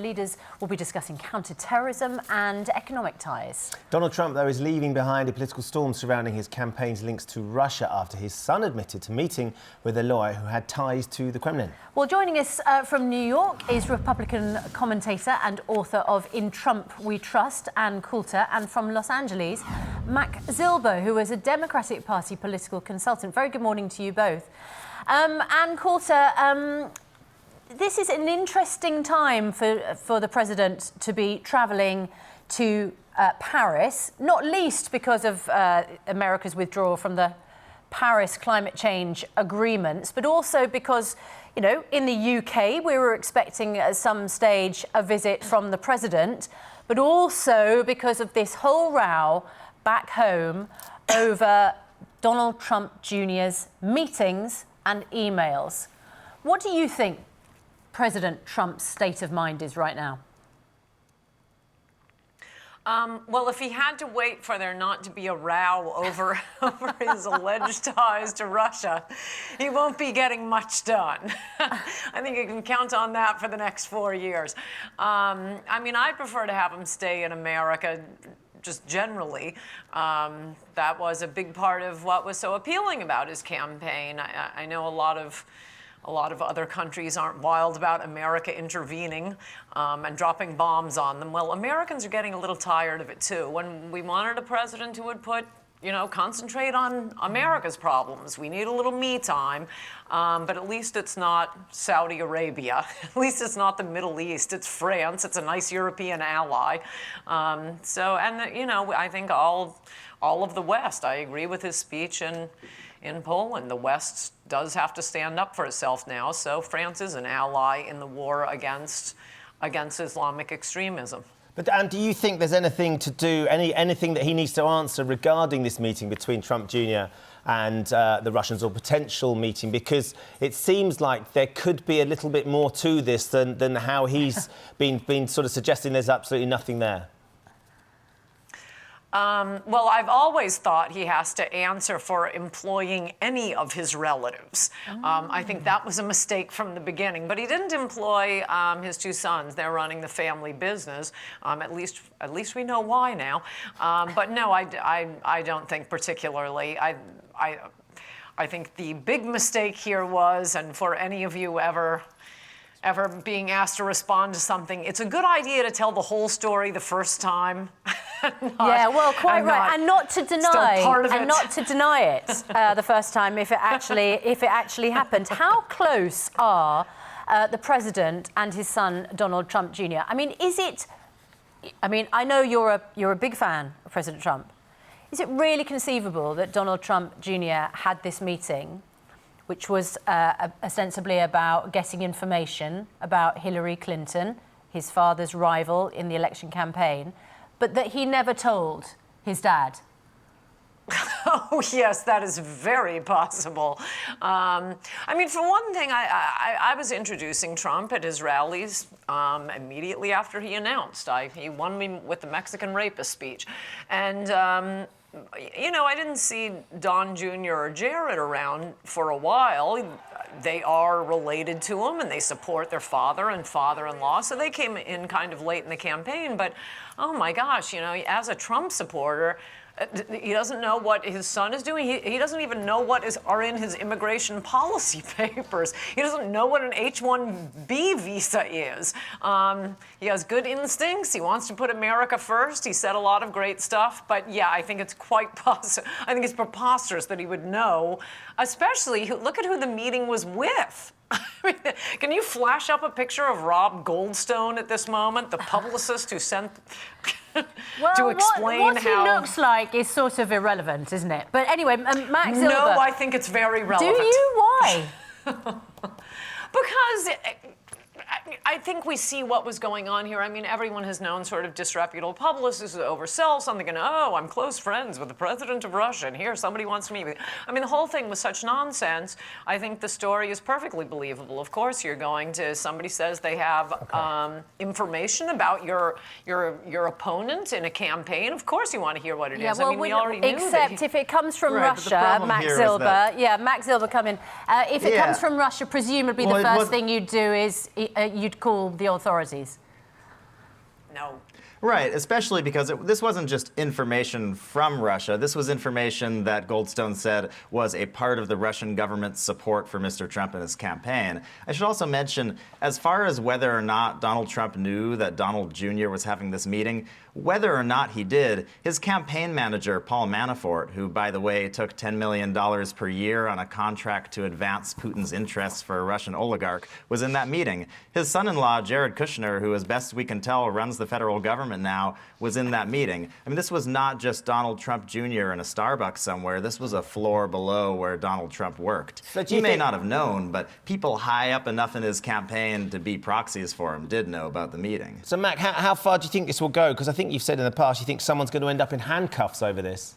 Leaders will be discussing counter-terrorism and economic ties. Donald Trump, though, is leaving behind a political storm surrounding his campaign's links to Russia after his son admitted to meeting with a lawyer who had ties to the Kremlin. Well, joining us from New York is Republican commentator and author of In Trump We Trust, Ann Coulter, and from Los Angeles, Zilber, who is a Democratic Party political consultant. Very good morning to you both. Ann Coulter, this is an interesting time for the president to be travelling to Paris, not least because of America's withdrawal from the Paris climate change agreements, but also because, you know, in the UK we were expecting at some stage a visit from the president, but also because of this whole row back home over Donald Trump Jr.'s meetings and emails. What do you think President Trump's state of mind is right now? Well, if he had to wait for there not to be a row over his alleged ties to Russia, he won't be getting much done. I think you can count on that for the next 4 years. I mean, I'd prefer to have him stay in America just generally. That was a big part of what was so appealing about his campaign. I know a lot of other countries aren't wild about America intervening and dropping bombs on them. Well, Americans are getting a little tired of it too. When we wanted a president who would concentrate on America's problems. We need a little me time, but at least it's not Saudi Arabia. At least it's not the Middle East. It's France. It's a nice European ally. I think all of the West. I agree with his speech in Poland. The West does have to stand up for itself now, so France is an ally in the war against Islamic extremism. But Anne, do you think there's anything to do, anything that he needs to answer regarding this meeting between Trump Jr. and the Russians, or potential meeting? Because it seems like there could be a little bit more to this than how he's been sort of suggesting there's absolutely nothing there. Well, I've always thought he has to answer for employing any of his relatives. I think that was a mistake from the beginning. But he didn't employ his two sons. They're running the family business. At least we know why now. But no, I don't think particularly. I think the big mistake here was, and for any of you ever being asked to respond to something, it's a good idea to tell the whole story the first time. Yeah, well, quite right, and not to deny it the first time if it actually happened. How close are the president and his son Donald Trump Jr.? I mean, I know you're a big fan of President Trump. Is it really conceivable that Donald Trump Jr. had this meeting, which was ostensibly about getting information about Hillary Clinton, his father's rival in the election campaign, but that he never told his dad? Oh, yes, that is very possible. I mean, for one thing, I was introducing Trump at his rallies immediately after he announced. He won me with the Mexican rapist speech. And I didn't see Don Jr. or Jared around for a while. They are related to him, and they support their father and father-in-law, so they came in kind of late in the campaign. But, oh my gosh, as a Trump supporter, he doesn't know what his son is doing. He doesn't even know what are in his immigration policy papers. He doesn't know what an H-1B visa is. He has good instincts. He wants to put America first. He said a lot of great stuff. But yeah, I think it's quite possible. I think it's preposterous that he would know, especially look at who the meeting was with. I mean, can you flash up a picture of Rob Goldstone at this moment, the publicist who sent to explain what how he looks like is sort of irrelevant, isn't it? But anyway, Max Zilber. No, I think it's very relevant. Do you? Why? Because I think we see what was going on here. I mean, everyone has known sort of disreputable publicists who oversell something and, oh, I'm close friends with the president of Russia, and here somebody wants to meet me. I mean, the whole thing was such nonsense. I think the story is perfectly believable. Of course, you're going to, somebody says they have information about your opponent in a campaign. Of course you want to hear what it is. Well, I mean, we already knew except if it comes from Russia, Max Zilber. Yeah, Max Zilber, come in. If it comes from Russia, presumably the first thing you'd do is you'd call the authorities. No. Right, especially because this wasn't just information from Russia. This was information that Goldstone said was a part of the Russian government's support for Mr. Trump and his campaign. I should also mention, as far as whether or not Donald Trump knew that Donald Jr. was having this meeting, whether or not he did, his campaign manager, Paul Manafort, who, by the way, took $10 million per year on a contract to advance Putin's interests for a Russian oligarch, was in that meeting. His son-in-law, Jared Kushner, who, as best we can tell, runs the federal government now, was in that meeting. I mean, this was not just Donald Trump Jr. in a Starbucks somewhere. This was a floor below where Donald Trump worked. He may not have known, but people high up enough in his campaign to be proxies for him did know about the meeting. So, Mac, how far do you think this will go? Because I think you've said in the past you think someone's going to end up in handcuffs over this.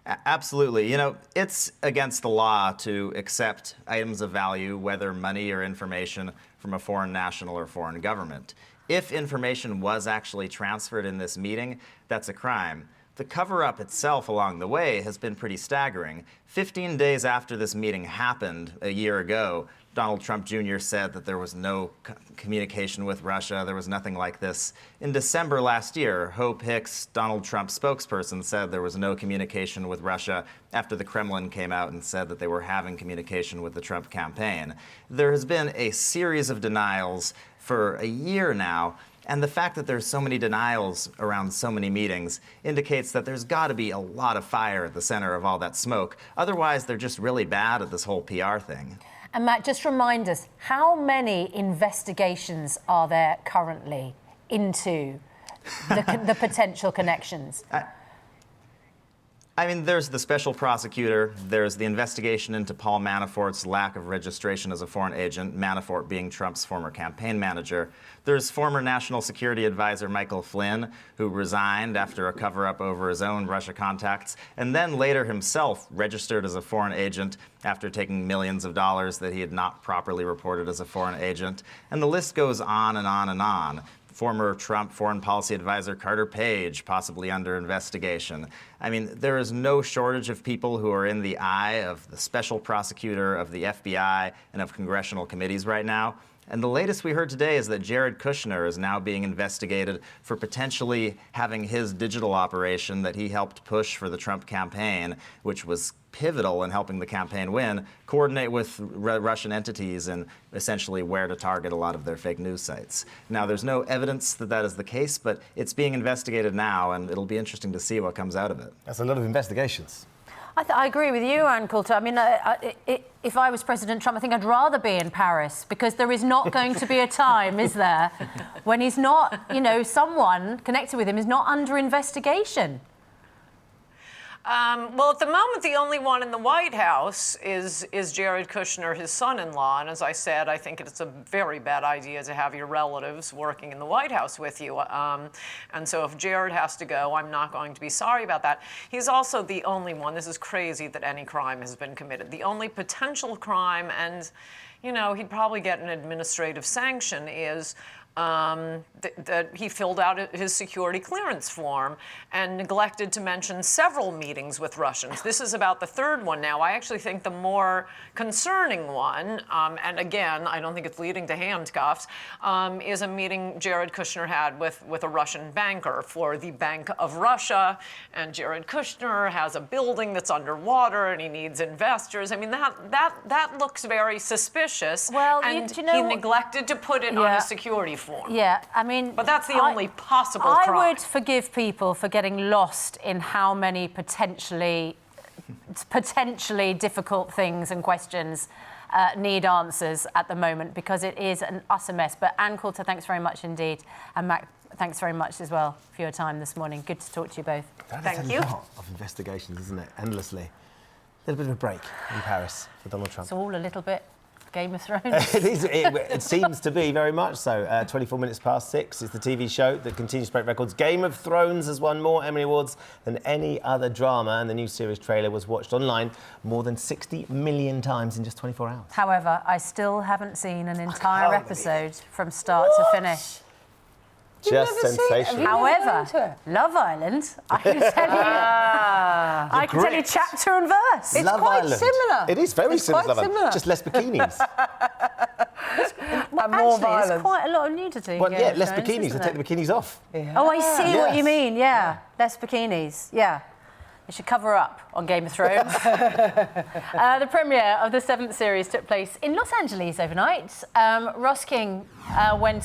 Absolutely. You know, it's against the law to accept items of value, whether money or information, from a foreign national or foreign government. If information was actually transferred in this meeting, that's a crime. The cover-up itself along the way has been pretty staggering. 15 days after this meeting happened a year ago, Donald Trump Jr. said that there was no communication with Russia. There was nothing like this. In December last year, Hope Hicks, Donald Trump's spokesperson, said there was no communication with Russia after the Kremlin came out and said that they were having communication with the Trump campaign. There has been a series of denials for a year now. And the fact that there's so many denials around so many meetings indicates that there's got to be a lot of fire at the center of all that smoke. Otherwise, they're just really bad at this whole PR thing. And Matt, just remind us, how many investigations are there currently into the potential connections? I mean, there's the special prosecutor, there's the investigation into Paul Manafort's lack of registration as a foreign agent, Manafort being Trump's former campaign manager. There's former National Security Advisor Michael Flynn, who resigned after a cover-up over his own Russia contacts, and then later himself registered as a foreign agent after taking millions of dollars that he had not properly reported as a foreign agent. And the list goes on and on and on. Former Trump foreign policy advisor Carter Page, possibly under investigation. I mean, there is no shortage of people who are in the eye of the special prosecutor, of the FBI, and of congressional committees right now. And the latest we heard today is that Jared Kushner is now being investigated for potentially having his digital operation that he helped push for the Trump campaign, which was pivotal in helping the campaign win, coordinate with Russian entities and essentially where to target a lot of their fake news sites. Now, there's no evidence that that is the case, but it's being investigated now, and it'll be interesting to see what comes out of it. That's a lot of investigations. I agree with you, Ann Coulter. I mean, if I was President Trump, I think I'd rather be in Paris, because there is not going to be a time, is there, when he's not, you know, someone connected with him is not under investigation. Well, at the moment, the only one in the White House is Jared Kushner, his son-in-law. And as I said, I think it's a very bad idea to have your relatives working in the White House with you. And so if Jared has to go, I'm not going to be sorry about that. He's also the only one, this is crazy that any crime has been committed, the only potential crime, and, you know, he'd probably get an administrative sanction, is that he filled out his security clearance form and neglected to mention several meetings with Russians. This is about the third one now. I actually think the more concerning one, and again, I don't think it's leading to handcuffs, is a meeting Jared Kushner had with a Russian banker for the Bank of Russia. And Jared Kushner has a building that's underwater and he needs investors. I mean, that looks very suspicious. Well, and do you know he neglected to put it on a security form. Yeah, I mean... But that's the only possible crime. I would forgive people for getting lost in how many potentially difficult things and questions need answers at the moment, because it is an utter mess. But Ann Coulter, thanks very much indeed. And Mac, thanks very much as well for your time this morning. Good to talk to you both. Thank you. That's a lot of investigations, isn't it? Endlessly. A little bit of a break in Paris for Donald Trump. It's all a little bit Game of Thrones. It seems to be very much so. 24 minutes past 6 is the TV show that continues to break records. Game of Thrones has won more Emmy Awards than any other drama, and the new series trailer was watched online more than 60 million times in just 24 hours. However, I still haven't seen an entire episode from start to finish. Just sensational. However, Love Island, I can tell you, I can tell you chapter and verse. It's Love quite Island. similar. It is very It's similar to quite Love Island, similar. just less bikinis. And more Actually, violence. there's quite a lot of nudity. Well, in yeah, Game of less Thrones, bikinis. isn't They take the bikinis off. Oh, I see what you Yes. mean. Yeah, less bikinis. Yeah. They should cover up on Game of Thrones. The premiere of the 7th series took place in Los Angeles overnight. Ross King went